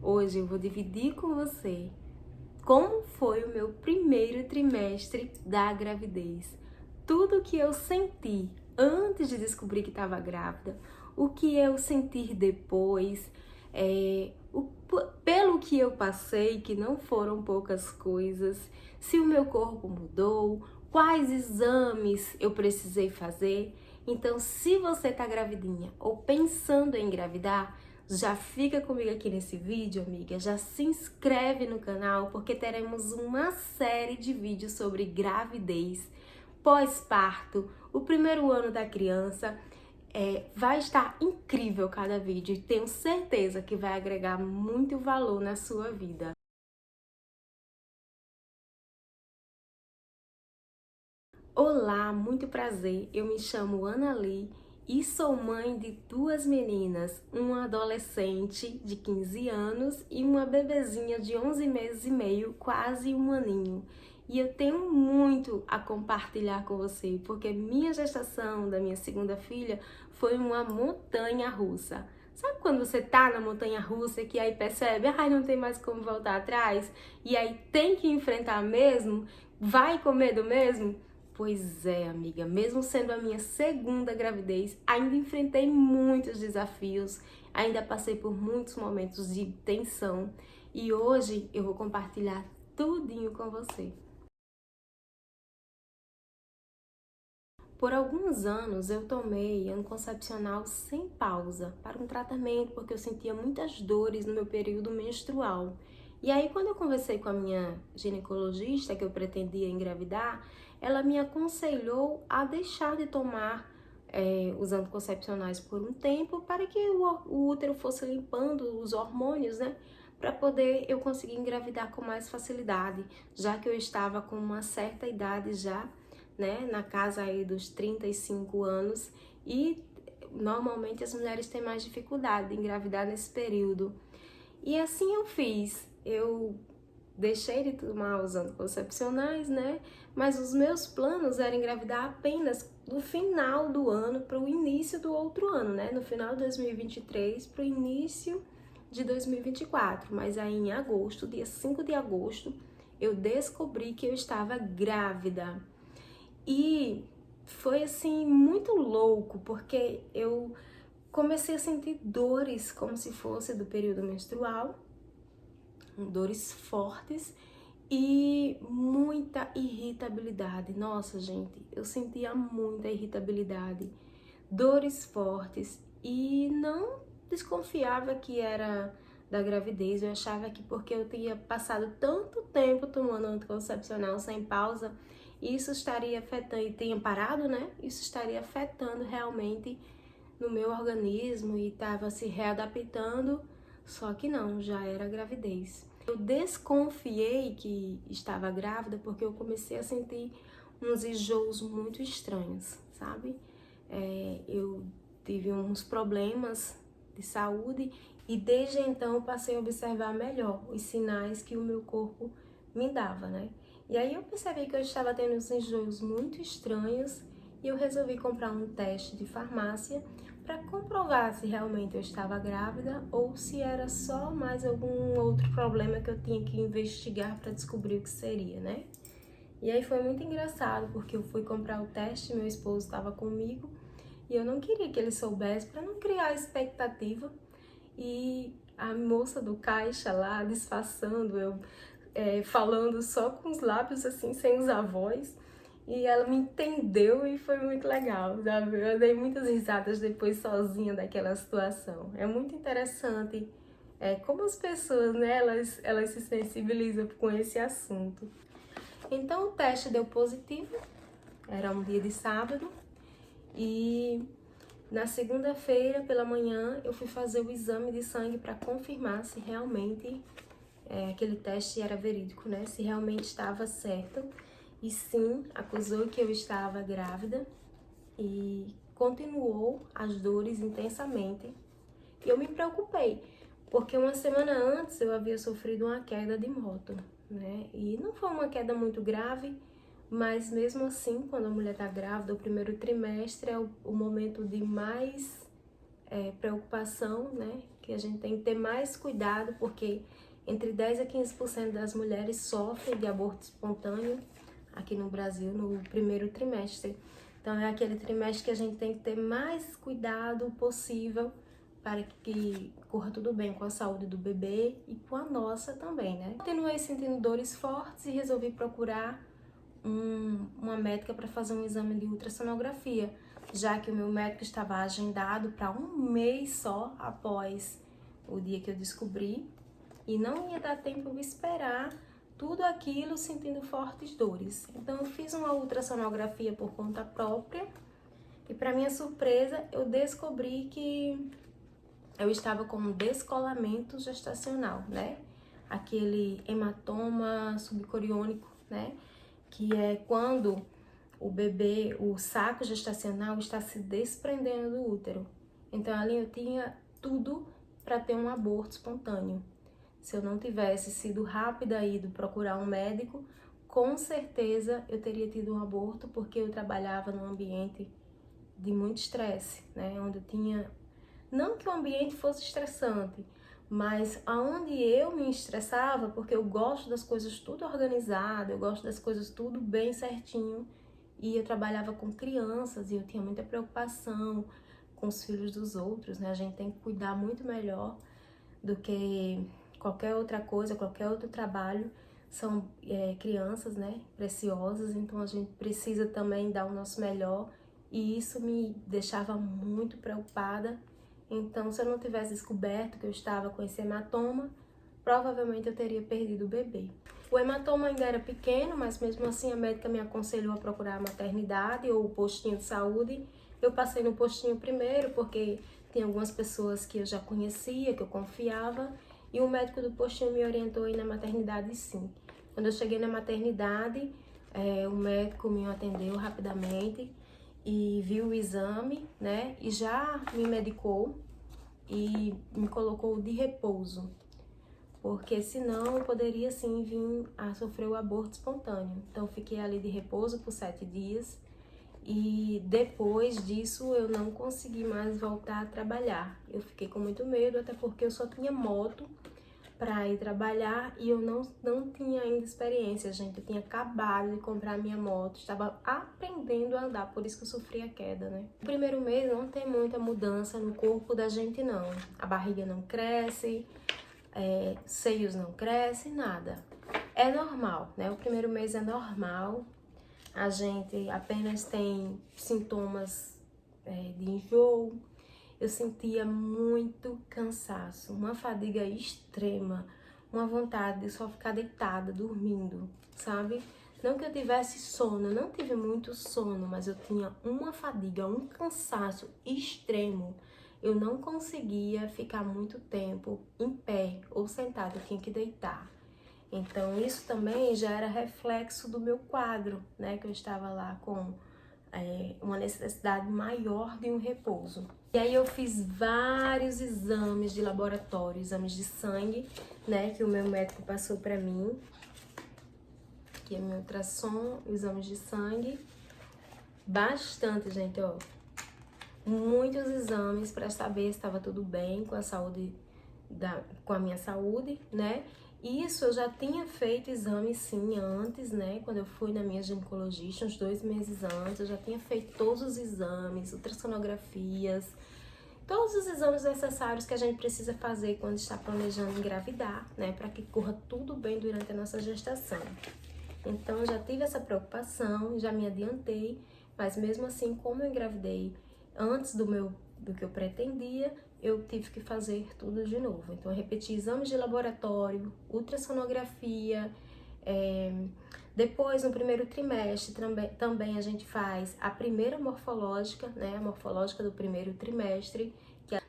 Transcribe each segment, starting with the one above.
Hoje eu vou dividir com você como foi o meu primeiro trimestre da gravidez. Tudo que eu senti antes de descobrir que estava grávida, o que eu senti depois, pelo que eu passei, que não foram poucas coisas, se o meu corpo mudou, quais exames eu precisei fazer. Então, se você tá gravidinha ou pensando em engravidar, já fica comigo aqui nesse vídeo, amiga. Já se inscreve no canal, porque teremos uma série de vídeos sobre gravidez, pós-parto, o primeiro ano da criança. Vai estar incrível cada vídeo e tenho certeza que vai agregar muito valor na sua vida. Olá, muito prazer. Eu me chamo Anali e sou mãe de duas meninas, uma adolescente de 15 anos e uma bebezinha de 11 meses e meio, quase um aninho. E eu tenho muito a compartilhar com você, porque minha gestação da minha segunda filha foi uma montanha russa. Sabe quando você tá na montanha russa que aí percebe, ai, não tem mais como voltar atrás? E aí tem que enfrentar mesmo? Vai com medo mesmo? Pois é, amiga, mesmo sendo a minha segunda gravidez, ainda enfrentei muitos desafios, ainda passei por muitos momentos de tensão e hoje eu vou compartilhar tudinho com você. Por alguns anos eu tomei anticoncepcional sem pausa para um tratamento porque eu sentia muitas dores no meu período menstrual. E aí quando eu conversei com a minha ginecologista que eu pretendia engravidar, ela me aconselhou a deixar de tomar os anticoncepcionais por um tempo para que o útero fosse limpando os hormônios, né? Para poder eu conseguir engravidar com mais facilidade, já que eu estava com uma certa idade já, né, na casa aí dos 35 anos e normalmente as mulheres têm mais dificuldade de engravidar nesse período. E assim eu fiz, eu deixei de tomar os anticoncepcionais, né, mas os meus planos eram engravidar apenas do final do ano para o início do outro ano, né, no final de 2023 para o início de 2024, mas aí em agosto, dia 5 de agosto, eu descobri que eu estava grávida. E foi assim muito louco, porque eu comecei a sentir dores como se fosse do período menstrual, dores fortes e muita irritabilidade. Nossa, gente, eu sentia muita irritabilidade, dores fortes e não desconfiava que era da gravidez. Eu achava que porque eu tinha passado tanto tempo tomando anticoncepcional sem pausa, isso estaria afetando, e tinha parado, né? Isso estaria afetando realmente no meu organismo e estava se readaptando, só que não, já era gravidez. Eu desconfiei que estava grávida porque eu comecei a sentir uns enjoos muito estranhos, sabe? Eu tive uns problemas de saúde e desde então eu passei a observar melhor os sinais que o meu corpo me dava, né? E aí eu percebi que eu estava tendo uns enjoos muito estranhos e eu resolvi comprar um teste de farmácia para comprovar se realmente eu estava grávida ou se era só mais algum outro problema que eu tinha que investigar para descobrir o que seria, né? E aí foi muito engraçado porque eu fui comprar o teste, meu esposo estava comigo e eu não queria que ele soubesse para não criar expectativa. E a moça do caixa lá disfarçando, eu falando só com os lábios assim, sem usar voz. E ela me entendeu e foi muito legal, sabe? Eu dei muitas risadas depois sozinha daquela situação. É muito interessante como as pessoas, né, elas se sensibilizam com esse assunto. Então o teste deu positivo, era um dia de sábado, e na segunda-feira pela manhã eu fui fazer o exame de sangue para confirmar se realmente aquele teste era verídico, né? Se realmente estava certo. E sim, acusou que eu estava grávida e continuou as dores intensamente. E eu me preocupei, porque uma semana antes eu havia sofrido uma queda de moto, né? E não foi uma queda muito grave, mas mesmo assim, quando a mulher está grávida, o primeiro trimestre é o momento de mais preocupação, né? que a gente tem que ter mais cuidado, porque entre 10 a 15% das mulheres sofrem de aborto espontâneo aqui no Brasil no primeiro trimestre. Então é aquele trimestre que a gente tem que ter mais cuidado possível para que corra tudo bem com a saúde do bebê e com a nossa também, né? Continuei sentindo dores fortes e resolvi procurar uma médica para fazer um exame de ultrassonografia, já que o meu médico estava agendado para um mês só após o dia que eu descobri e não ia dar tempo de esperar tudo aquilo sentindo fortes dores. Então eu fiz uma ultrassonografia por conta própria e, para minha surpresa, eu descobri que eu estava com um descolamento gestacional, né? Aquele hematoma subcoriônico, né? Que é quando o bebê, o saco gestacional está se desprendendo do útero. Então ali eu tinha tudo para ter um aborto espontâneo. Se eu não tivesse sido rápida e ido procurar um médico, com certeza eu teria tido um aborto, porque eu trabalhava num ambiente de muito estresse, né? Onde eu tinha, não que o ambiente fosse estressante, mas aonde eu me estressava, porque eu gosto das coisas tudo organizado, eu gosto das coisas tudo bem certinho, e eu trabalhava com crianças e eu tinha muita preocupação com os filhos dos outros, né? A gente tem que cuidar muito melhor do que qualquer outra coisa, qualquer outro trabalho. São crianças, né? Preciosas, então a gente precisa também dar o nosso melhor, e isso me deixava muito preocupada. Então, se eu não tivesse descoberto que eu estava com esse hematoma, provavelmente eu teria perdido o bebê. O hematoma ainda era pequeno, mas mesmo assim a médica me aconselhou a procurar a maternidade ou o postinho de saúde. Eu passei no postinho primeiro, porque tem algumas pessoas que eu já conhecia, que eu confiava, e o médico do postinho me orientou a ir na maternidade, sim. Quando eu cheguei na maternidade, o médico me atendeu rapidamente e viu o exame, né, e já me medicou e me colocou de repouso, porque senão eu poderia sim vir a sofrer o aborto espontâneo. Então fiquei ali de repouso por 7 dias e depois disso eu não consegui mais voltar a trabalhar. Eu fiquei com muito medo, até porque eu só tinha moto para ir trabalhar e eu não tinha ainda experiência, gente. Eu tinha acabado de comprar minha moto, estava aprendendo a andar, por isso que eu sofri a queda, né? No primeiro mês não tem muita mudança no corpo da gente, não. A barriga não cresce, seios não crescem, nada. É normal, né? O primeiro mês é normal. A gente apenas tem sintomas de enjoo. Eu sentia muito cansaço, uma fadiga extrema, uma vontade de só ficar deitada, dormindo, sabe? Não que eu tivesse sono, eu não tive muito sono, mas eu tinha uma fadiga, um cansaço extremo. Eu não conseguia ficar muito tempo em pé ou sentada, eu tinha que deitar. Então isso também já era reflexo do meu quadro, né? Que eu estava lá com uma necessidade maior de um repouso. E aí eu fiz vários exames de laboratório, exames de sangue, né, que o meu médico passou para mim. Aqui é meu ultrassom, exames de sangue. Bastante, gente, ó. Muitos exames para saber se estava tudo bem com a saúde, com a minha saúde, né? Isso eu já tinha feito exame sim antes, né? Quando eu fui na minha ginecologista, uns 2 meses antes, eu já tinha feito todos os exames, ultrassonografias, todos os exames necessários que a gente precisa fazer quando está planejando engravidar, né? Para que corra tudo bem durante a nossa gestação. Então, eu já tive essa preocupação, já me adiantei, mas mesmo assim, como eu engravidei antes do que eu pretendia, eu tive que fazer tudo de novo. Então, eu repeti exames de laboratório, ultrassonografia. Depois, no primeiro trimestre, também a gente faz a primeira morfológica, né? A morfológica do primeiro trimestre.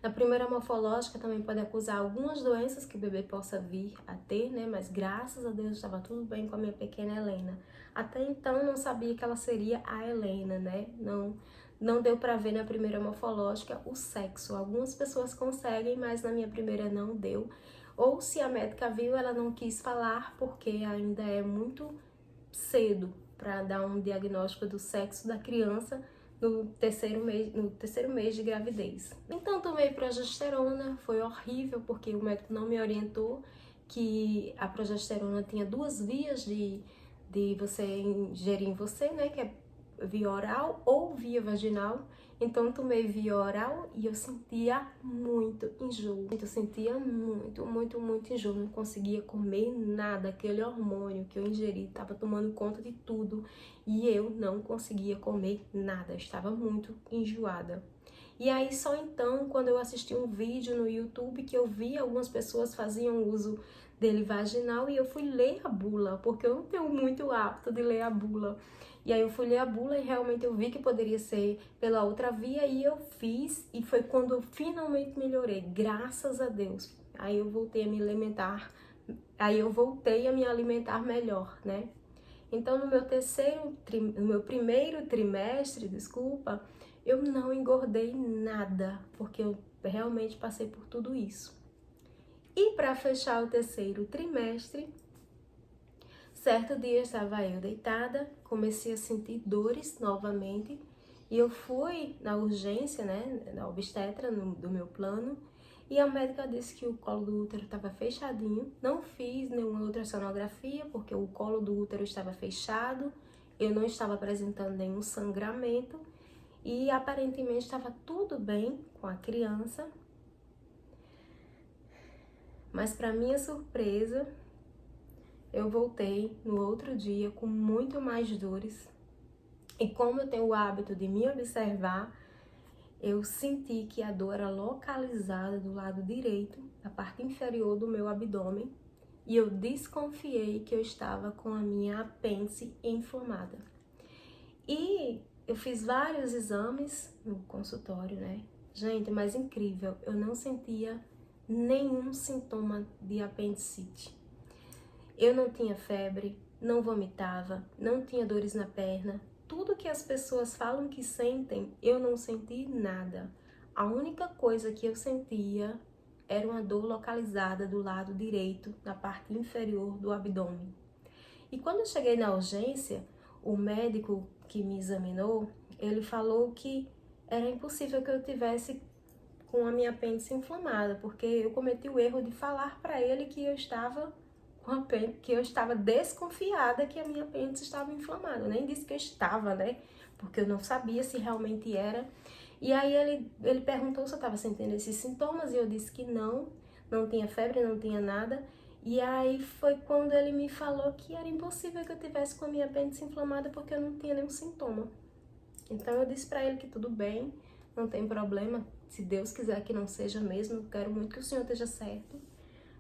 Na primeira morfológica também pode acusar algumas doenças que o bebê possa vir a ter, né? Mas graças a Deus estava tudo bem com a minha pequena Helena. Até então, não sabia que ela seria a Helena, né? Não deu para ver na primeira morfológica o sexo. Algumas pessoas conseguem, mas na minha primeira não deu. Ou se a médica viu, ela não quis falar, porque ainda é muito cedo para dar um diagnóstico do sexo da criança, no terceiro mês de gravidez. Então tomei progesterona, foi horrível porque o médico não me orientou que a progesterona tinha 2 vias de você ingerir em você, né, que é via oral ou via vaginal. Então tomei via oral e eu sentia muito enjoo. Eu sentia muito enjoo. Não conseguia comer nada. Aquele hormônio que eu ingeri estava tomando conta de tudo e eu não conseguia comer nada. Eu estava muito enjoada. E aí só então, quando eu assisti um vídeo no YouTube que eu vi algumas pessoas faziam uso dele vaginal e eu fui ler a bula, porque eu não tenho muito hábito de ler a bula. E aí eu fui ler a bula e realmente eu vi que poderia ser pela outra via e eu fiz, e foi quando eu finalmente melhorei, graças a Deus. Aí eu voltei a me alimentar, melhor, né? Então no meu primeiro trimestre, desculpa, eu não engordei nada, porque eu realmente passei por tudo isso. E para fechar o terceiro trimestre, certo dia estava eu deitada, comecei a sentir dores novamente e eu fui na urgência, né, na obstetra do meu plano, e a médica disse que o colo do útero estava fechadinho. Não fiz nenhuma ultrassonografia porque o colo do útero estava fechado, eu não estava apresentando nenhum sangramento e aparentemente estava tudo bem com a criança. Mas para minha surpresa, eu voltei no outro dia com muito mais dores. E como eu tenho o hábito de me observar, eu senti que a dor era localizada do lado direito, da parte inferior do meu abdômen, e eu desconfiei que eu estava com a minha apêndice inflamada. E eu fiz vários exames no consultório, né? Gente, mas incrível, eu não sentia nenhum sintoma de apendicite. Eu não tinha febre, não vomitava, não tinha dores na perna. Tudo que as pessoas falam que sentem, eu não senti nada. A única coisa que eu sentia era uma dor localizada do lado direito, na parte inferior do abdômen. E quando eu cheguei na urgência, o médico que me examinou, ele falou que era impossível que eu tivesse com a minha apêndice inflamada, porque eu cometi o erro de falar para ele que eu estava que eu estava desconfiada que a minha apêndice estava inflamada. Eu nem disse que eu estava, né? Porque eu não sabia se realmente era. E aí ele perguntou se eu estava sentindo esses sintomas e eu disse que não tinha febre, não tinha nada. E aí foi quando ele me falou que era impossível que eu tivesse com a minha apêndice inflamada porque eu não tinha nenhum sintoma. Então eu disse para ele que tudo bem, não tem problema. Se Deus quiser que não seja mesmo, eu quero muito que o Senhor esteja certo.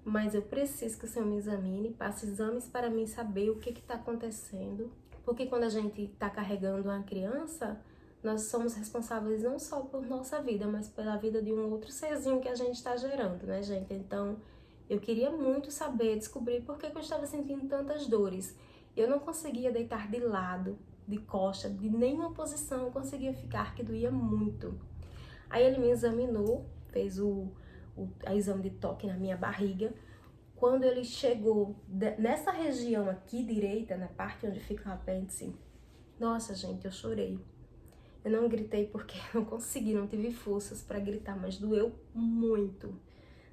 Mas eu preciso que o Senhor me examine, passe exames para mim saber o que está acontecendo. Porque quando a gente está carregando uma criança, nós somos responsáveis não só por nossa vida, mas pela vida de um outro serzinho que a gente está gerando, né, gente? Então, eu queria muito saber, descobrir por que eu estava sentindo tantas dores. Eu não conseguia deitar de lado, de costa, de nenhuma posição eu conseguia ficar, que doía muito. Aí ele me examinou, fez o exame de toque na minha barriga. Quando ele chegou nessa região aqui direita, na parte onde fica o apêndice, nossa gente, eu chorei. Eu não gritei porque não consegui, não tive forças para gritar, mas doeu muito,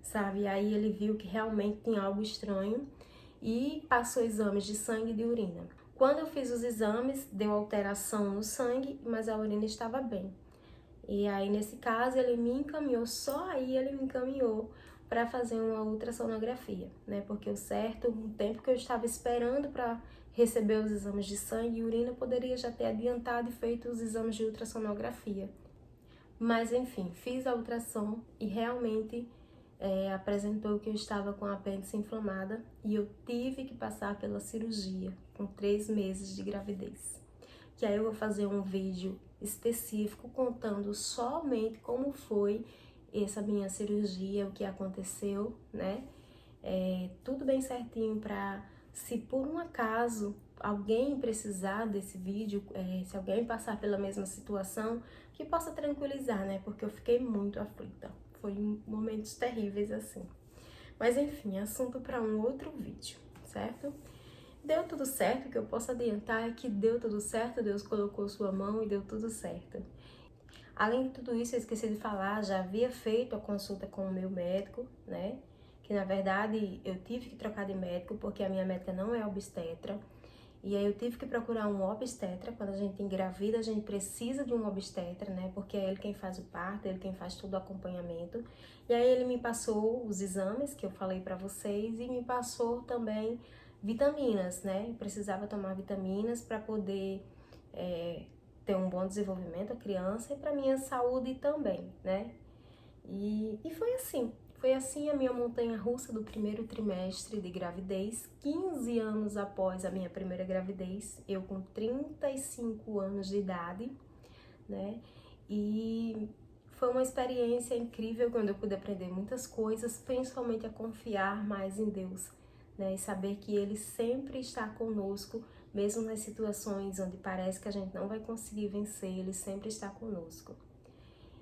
sabe? Aí ele viu que realmente tinha algo estranho e passou exames de sangue e de urina. Quando eu fiz os exames, deu alteração no sangue, mas a urina estava bem. E aí, nesse caso, ele me encaminhou, só aí ele me encaminhou para fazer uma ultrassonografia, né? Porque o certo, o tempo que eu estava esperando para receber os exames de sangue e urina, eu poderia já ter adiantado e feito os exames de ultrassonografia. Mas, enfim, fiz a ultrassom e realmente apresentou que eu estava com a apêndice inflamada e eu tive que passar pela cirurgia com 3 meses de gravidez. Que aí eu vou fazer um vídeo específico contando somente como foi essa minha cirurgia, o que aconteceu, né? Tudo bem certinho para, se por um acaso alguém precisar desse vídeo, se alguém passar pela mesma situação, que possa tranquilizar, né? Porque eu fiquei muito aflita. Foi momentos terríveis assim. Mas enfim, assunto para um outro vídeo, certo? Deu tudo certo, o que eu posso adiantar é que deu tudo certo, Deus colocou sua mão e deu tudo certo. Além de tudo isso, eu esqueci de falar, já havia feito a consulta com o meu médico, né? Que na verdade eu tive que trocar de médico porque a minha médica não é obstetra. E aí eu tive que procurar um obstetra. Quando a gente engravida, a gente precisa de um obstetra, né? Porque é ele quem faz o parto, ele quem faz todo o acompanhamento. E aí ele me passou os exames que eu falei pra vocês e me passou também vitaminas, né? Eu precisava tomar vitaminas para poder ter um bom desenvolvimento a criança e para minha saúde também, né? E foi assim a minha montanha-russa do primeiro trimestre de gravidez, 15 anos após a minha primeira gravidez, eu com 35 anos de idade, né? E foi uma experiência incrível quando eu pude aprender muitas coisas, principalmente a confiar mais em Deus, né? E saber que Ele sempre está conosco, mesmo nas situações onde parece que a gente não vai conseguir vencer, Ele sempre está conosco.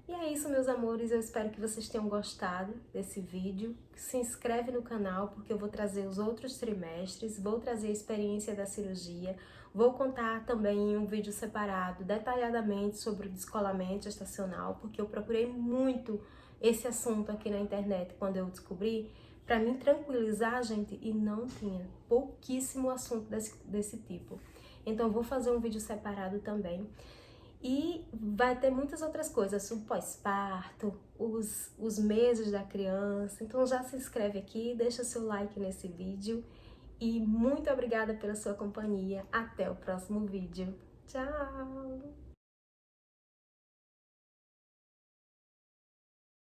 E é isso, meus amores, eu espero que vocês tenham gostado desse vídeo. Se inscreve no canal porque eu vou trazer os outros trimestres, vou trazer a experiência da cirurgia, vou contar também em um vídeo separado, detalhadamente sobre o descolamento gestacional, porque eu procurei muito esse assunto aqui na internet quando eu descobri, para me tranquilizar, gente, e não tinha pouquíssimo assunto desse tipo. Então, vou fazer um vídeo separado também. E vai ter muitas outras coisas, o pós-parto, os meses da criança. Então já se inscreve aqui, deixa seu like nesse vídeo. E muito obrigada pela sua companhia. Até o próximo vídeo. Tchau!